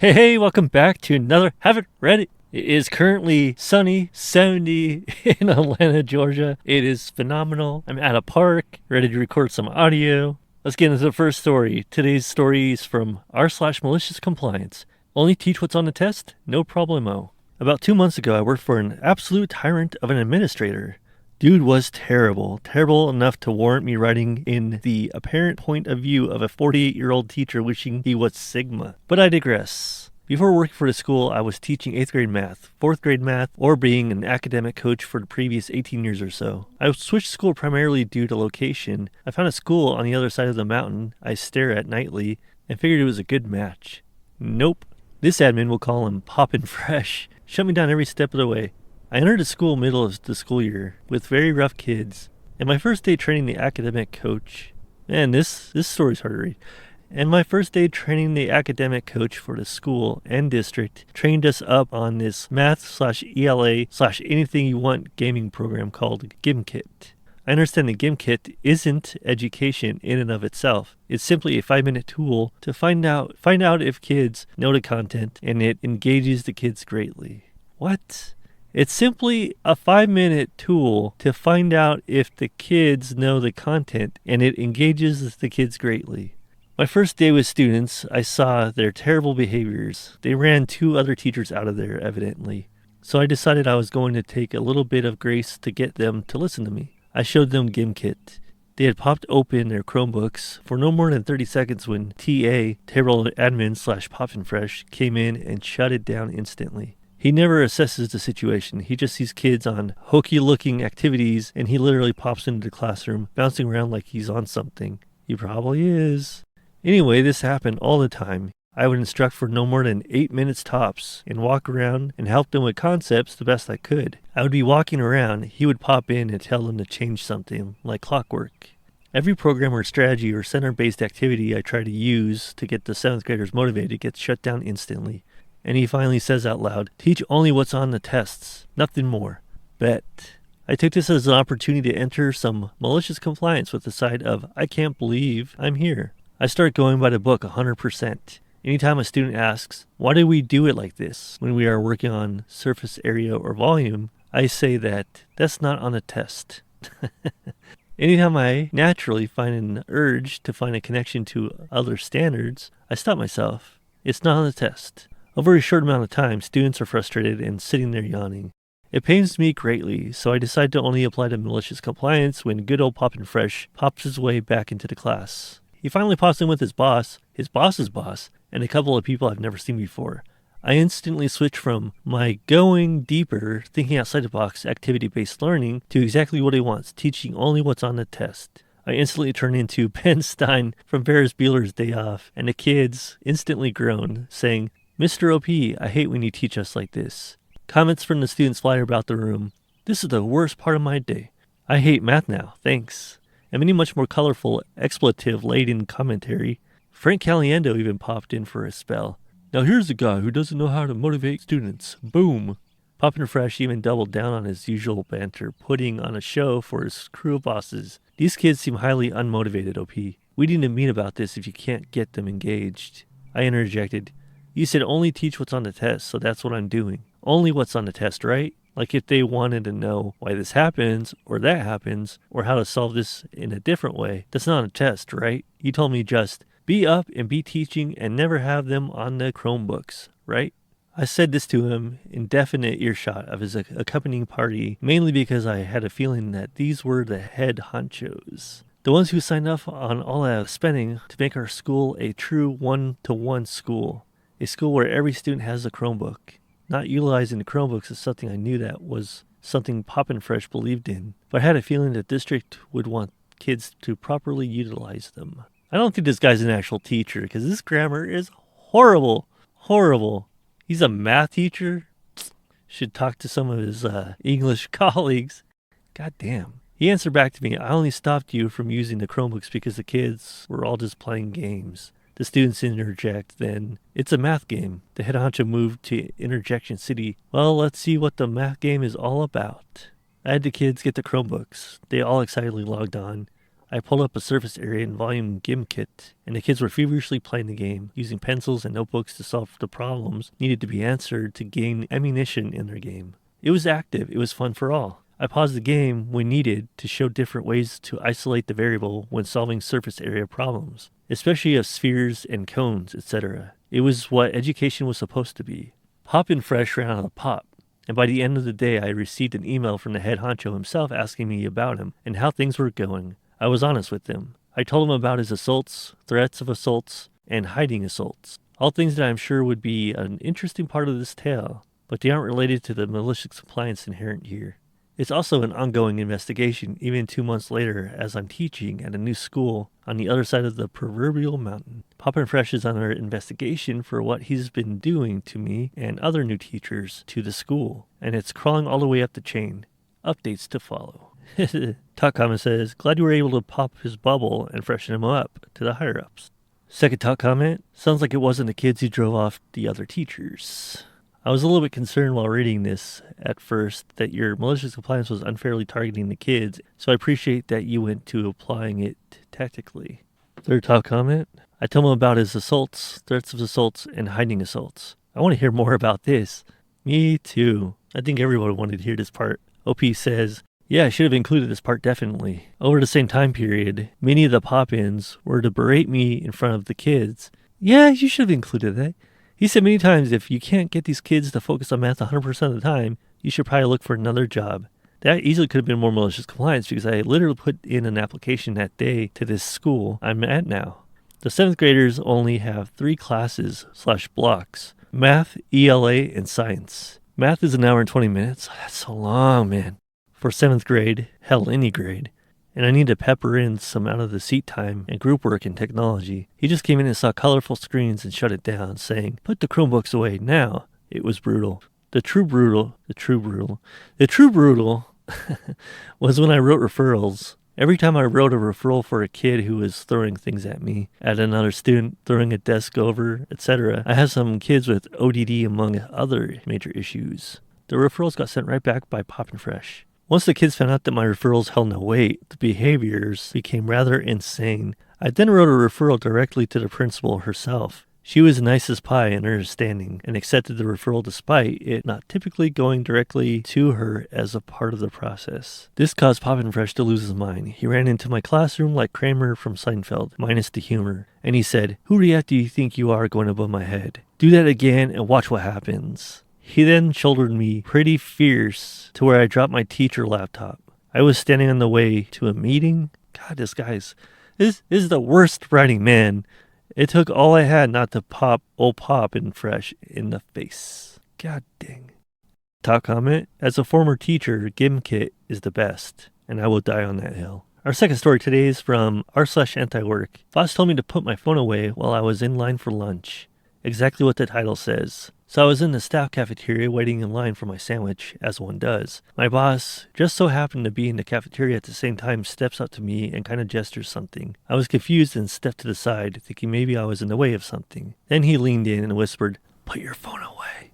Hey, welcome back to another Haven't Read It. It is currently sunny, 70 in Atlanta, Georgia. It is phenomenal. I'm at a park, ready to record some audio. Let's get into the first story. Today's story is from r/MaliciousCompliance. Only teach what's on the test, no problemo. About 2 months ago, I worked for an absolute tyrant of an administrator. Dude was terrible enough to warrant me writing in the apparent point of view of a 48-year-old teacher wishing he was Sigma. But I digress. Before working for the school, I was teaching 8th grade math, 4th grade math, or being an academic coach for the previous 18 years or so. I switched school primarily due to location. I found a school on the other side of the mountain I stare at nightly and figured it was a good match. Nope. This admin, we'll call him Poppin' Fresh, shut me down every step of the way. I entered the school middle of the school year with very rough kids, and my first day training the academic coach, man, this story's hard to read. And my first day training the academic coach for the school and district trained us up on this math/ELA/anything you want gaming program called GimKit. I understand the GimKit isn't education in and of itself. It's simply a 5-minute tool to find out if kids know the content, and it engages the kids greatly. What? It's simply a 5-minute tool to find out if the kids know the content, and it engages the kids greatly. My first day with students, I saw their terrible behaviors. They ran 2 other teachers out of there, evidently. So I decided I was going to take a little bit of grace to get them to listen to me. I showed them GimKit. They had popped open their Chromebooks for no more than 30 seconds when TA, table admin/Poppin' Fresh, came in and shut it down instantly. He never assesses the situation. He just sees kids on hokey-looking activities, and he literally pops into the classroom, bouncing around like he's on something. He probably is. Anyway, this happened all the time. I would instruct for no more than 8 minutes tops and walk around and help them with concepts the best I could. I would be walking around. He would pop in and tell them to change something, like clockwork. Every program or strategy or center-based activity I try to use to get the 7th graders motivated gets shut down instantly. And he finally says out loud, "Teach only what's on the tests, nothing more." Bet. I took this as an opportunity to enter some malicious compliance with the side of, I can't believe I'm here. I start going by the book 100%. Anytime a student asks, why do we do it like this when we are working on surface area or volume, I say that's not on the test. Anytime I naturally find an urge to find a connection to other standards, I stop myself. It's not on the test. Over a short amount of time, students are frustrated and sitting there yawning. It pains me greatly, so I decide to only apply to malicious compliance when good old Poppin' Fresh pops his way back into the class. He finally pops in with his boss's boss, and a couple of people I've never seen before. I instantly switch from my going deeper, thinking outside the box, activity-based learning to exactly what he wants, teaching only what's on the test. I instantly turn into Ben Stein from Ferris Bueller's Day Off, and the kids instantly groan, saying, "Mr. OP, I hate when you teach us like this." Comments from the students fly about the room. "This is the worst part of my day. I hate math now, thanks." And many much more colorful, expletive-laden commentary. Frank Caliendo even popped in for a spell. "Now here's a guy who doesn't know how to motivate students. Boom." Poppin' Fresh even doubled down on his usual banter, putting on a show for his crew of bosses. These kids seem highly unmotivated, OP. We need to meet about this if you can't get them engaged. I interjected. You said only teach what's on the test, so that's what I'm doing. Only what's on the test, right? Like if they wanted to know why this happens, or that happens, or how to solve this in a different way, that's not a test, right? You told me just be up and be teaching and never have them on the Chromebooks, right? I said this to him in definite earshot of his accompanying party, mainly because I had a feeling that these were the head honchos. The ones who signed up on all that spending to make our school a true one-to-one school. A school where every student has a Chromebook. Not utilizing the Chromebooks is something I knew that was something Poppin' Fresh believed in, but I had a feeling the district would want kids to properly utilize them. I don't think this guy's an actual teacher, because this grammar is horrible. Horrible. He's a math teacher? Should talk to some of his English colleagues. God damn. He answered back to me, I only stopped you from using the Chromebooks because the kids were all just playing games. The students interject, then, it's a math game. The head honcho moved to Interjection City. Well, let's see what the math game is all about. I had the kids get the Chromebooks. They all excitedly logged on. I pulled up a surface area and volume GimKit, and the kids were feverishly playing the game, using pencils and notebooks to solve the problems needed to be answered to gain ammunition in their game. It was active. It was fun for all. I paused the game when needed to show different ways to isolate the variable when solving surface area problems, especially of spheres and cones, etc. It was what education was supposed to be. Pop and Fresh ran out of pop, and by the end of the day I received an email from the head honcho himself asking me about him and how things were going. I was honest with him. I told him about his assaults, threats of assaults, and hiding assaults. All things that I'm sure would be an interesting part of this tale, but they aren't related to the malicious compliance inherent here. It's also an ongoing investigation, even 2 months later, as I'm teaching at a new school on the other side of the proverbial mountain. Papa Fresh is under investigation for what he's been doing to me and other new teachers to the school, and it's crawling all the way up the chain. Updates to follow. Talk comment says, glad you were able to pop his bubble and freshen him up to the higher-ups. Second talk comment, sounds like it wasn't the kids who drove off the other teachers. I was a little bit concerned while reading this at first that your malicious compliance was unfairly targeting the kids, so I appreciate that you went to applying it tactically. Third talk comment, I told him about his assaults, threats of assaults, and hiding assaults. I want to hear more about this. Me too. I think everyone wanted to hear this part. OP says, yeah, I should have included this part definitely. Over the same time period, many of the pop-ins were to berate me in front of the kids. Yeah, you should have included that. He said many times if you can't get these kids to focus on math 100% of the time, you should probably look for another job. That easily could have been more malicious compliance because I literally put in an application that day to this school I'm at now. The 7th graders only have 3 classes/blocks, math, ELA, and science. Math is an hour and 20 minutes. That's so long, man. For 7th grade, hell, any grade. And I need to pepper in some out of the seat time and group work in technology. He just came in and saw colorful screens and shut it down, saying, put the Chromebooks away now. It was brutal. The true brutal was when I wrote referrals. Every time I wrote a referral for a kid who was throwing things at me, at another student, throwing a desk over, etc., I had some kids with ODD among other major issues. The referrals got sent right back by Pop and Fresh. Once the kids found out that my referrals held no weight, the behaviors became rather insane. I then wrote a referral directly to the principal herself. She was nice as pie and understanding and accepted the referral despite it not typically going directly to her as a part of the process. This caused Pop and Fresh to lose his mind. He ran into my classroom like Kramer from Seinfeld, minus the humor, and he said, who do you think you are going above my head? Do that again and watch what happens. He then shouldered me pretty fierce to where I dropped my teacher laptop. I was standing on the way to a meeting. God, this is the worst writing, man. It took all I had not to pop old Pop and Fresh in the face. God dang. Top comment, as a former teacher, GimKit is the best, and I will die on that hill. Our second story today is from r/antiwork. Boss told me to put my phone away while I was in line for lunch. Exactly what the title says. So I was in the staff cafeteria waiting in line for my sandwich, as one does. My boss just so happened to be in the cafeteria at the same time, steps up to me and kind of gestures something. I was confused and stepped to the side, thinking maybe I was in the way of something. Then he leaned in and whispered, put your phone away.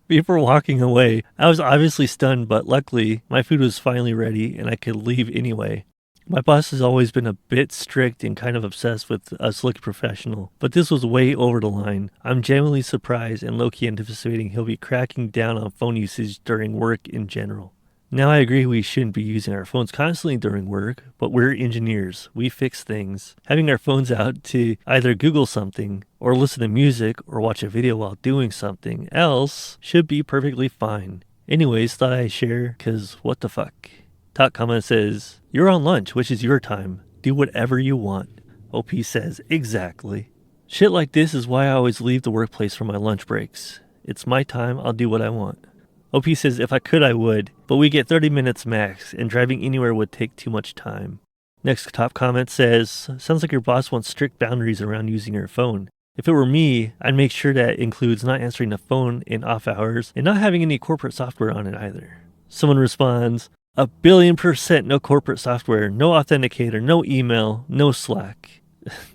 Before walking away, I was obviously stunned, but luckily my food was finally ready and I could leave anyway. My boss has always been a bit strict and kind of obsessed with us looking professional, but this was way over the line. I'm genuinely surprised and low-key anticipating he'll be cracking down on phone usage during work in general. Now I agree we shouldn't be using our phones constantly during work, but we're engineers. We fix things. Having our phones out to either Google something or listen to music or watch a video while doing something else should be perfectly fine. Anyways, thought I'd share, cause what the fuck. Top comment says, you're on lunch, which is your time. Do whatever you want. OP says, exactly. Shit like this is why I always leave the workplace for my lunch breaks. It's my time, I'll do what I want. OP says, if I could, I would, but we get 30 minutes max, and driving anywhere would take too much time. Next top comment says, sounds like your boss wants strict boundaries around using your phone. If it were me, I'd make sure that includes not answering the phone in off hours and not having any corporate software on it either. Someone responds, 1,000,000,000% no corporate software, no authenticator, no email, no Slack.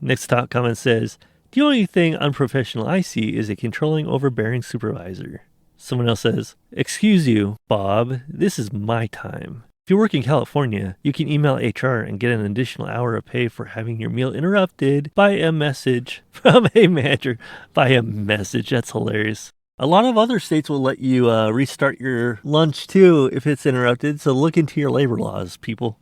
Next top comment says, the only thing unprofessional I see is a controlling, overbearing supervisor. Someone else says, excuse you, Bob, this is my time. If you work in California, you can email HR and get an additional hour of pay for having your meal interrupted by a message from a manager. By a message, that's hilarious. A lot of other states will let you restart your lunch too if it's interrupted, so look into your labor laws, people.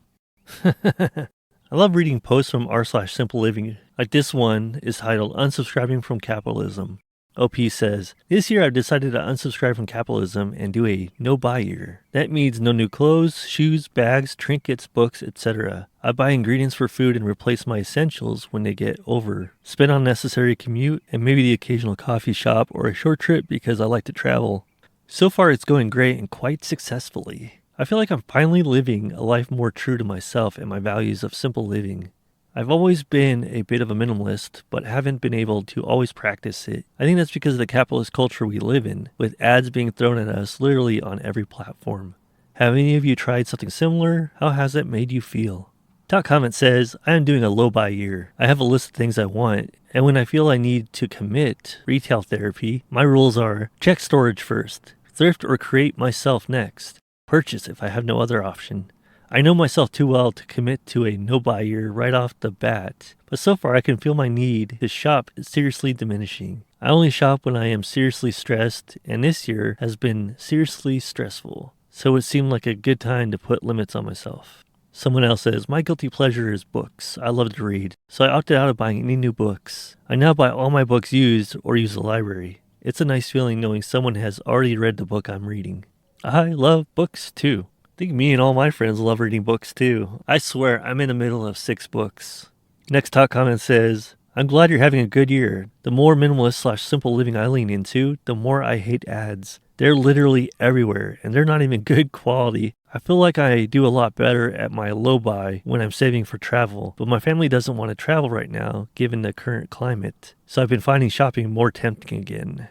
I love reading posts from r/Simple Living. Like this one is titled Unsubscribing from Capitalism. OP says, this year I've decided to unsubscribe from capitalism and do a no-buy year. That means no new clothes, shoes, bags, trinkets, books, etc. I buy ingredients for food and replace my essentials when they get over. Spend on necessary commute and maybe the occasional coffee shop or a short trip because I like to travel. So far it's going great and quite successfully. I feel like I'm finally living a life more true to myself and my values of simple living. I've always been a bit of a minimalist, but haven't been able to always practice it. I think that's because of the capitalist culture we live in, with ads being thrown at us literally on every platform. Have any of you tried something similar? How has it made you feel? Top comment says, I am doing a low-buy year. I have a list of things I want, and when I feel I need to commit retail therapy, my rules are check storage first, thrift or create myself next, purchase if I have no other option. I know myself too well to commit to a no-buy year right off the bat, but so far I can feel my need to shop is seriously diminishing. I only shop when I am seriously stressed, and this year has been seriously stressful, so it seemed like a good time to put limits on myself. Someone else says, my guilty pleasure is books. I love to read, so I opted out of buying any new books. I now buy all my books used or use the library. It's a nice feeling knowing someone has already read the book I'm reading. I love books too. I think me and all my friends love reading books too. I swear, I'm in the middle of 6 books. Next top comment says, I'm glad you're having a good year. The more minimalist/simple living I lean into, the more I hate ads. They're literally everywhere, and they're not even good quality. I feel like I do a lot better at my low buy when I'm saving for travel, but my family doesn't want to travel right now, given the current climate. So I've been finding shopping more tempting again.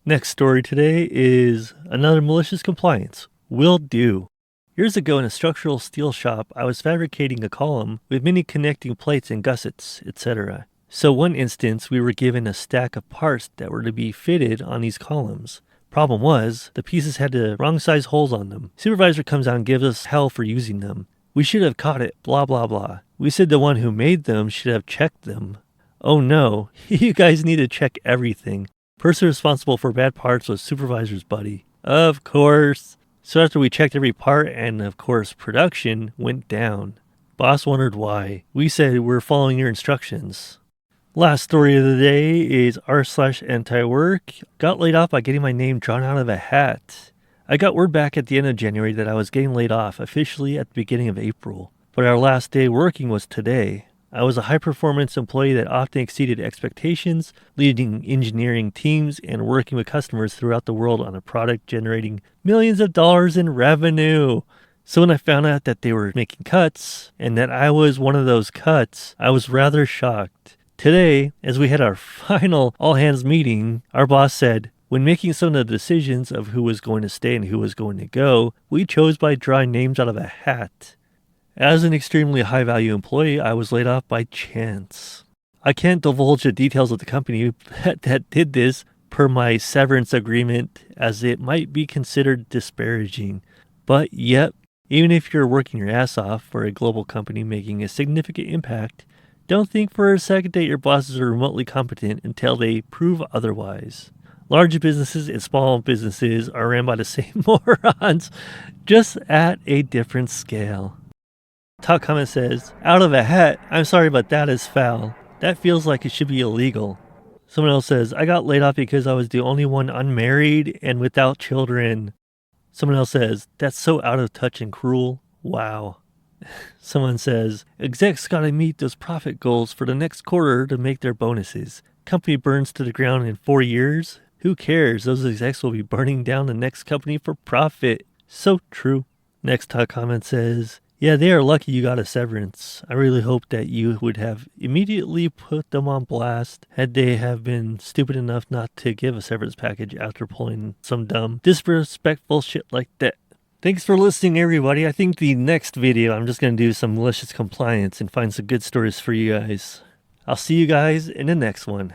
Next story today is another malicious compliance. Will do. Years ago in a structural steel shop, I was fabricating a column with many connecting plates and gussets, etc. So one instance, we were given a stack of parts that were to be fitted on these columns. Problem was, the pieces had the wrong size holes on them. Supervisor comes out and gives us hell for using them. We should have caught it, blah blah blah. We said the one who made them should have checked them. Oh no, you guys need to check everything. Person responsible for bad parts was supervisor's buddy. Of course. So after we checked every part and of course production went down. Boss wondered why. We said we're following your instructions. Last story of the day is r/anti-work. Got laid off by getting my name drawn out of a hat. I got word back at the end of January that I was getting laid off officially at the beginning of April. But our last day working was today. I was a high-performance employee that often exceeded expectations, leading engineering teams and working with customers throughout the world on a product generating millions of dollars in revenue. So when I found out that they were making cuts, and that I was one of those cuts, I was rather shocked. Today, as we had our final all-hands meeting, our boss said, when making some of the decisions of who was going to stay and who was going to go, we chose by drawing names out of a hat. As an extremely high-value employee, I was laid off by chance. I can't divulge the details of the company that did this per my severance agreement, as it might be considered disparaging. But yep, even if you're working your ass off for a global company making a significant impact, don't think for a second that your bosses are remotely competent until they prove otherwise. Large businesses and small businesses are ran by the same morons, just at a different scale. Top comment says, out of a hat, I'm sorry but that is foul. That feels like it should be illegal. Someone else says, I got laid off because I was the only one unmarried and without children. Someone else says, that's so out of touch and cruel. Wow. Someone says, execs gotta meet those profit goals for the next quarter to make their bonuses. Company burns to the ground in 4 years. Who cares? Those execs will be burning down the next company for profit. So true. Next top comment says, yeah, they are lucky you got a severance. I really hope that you would have immediately put them on blast had they have been stupid enough not to give a severance package after pulling some dumb, disrespectful shit like that. Thanks for listening, everybody. I think the next video, I'm just going to do some malicious compliance and find some good stories for you guys. I'll see you guys in the next one.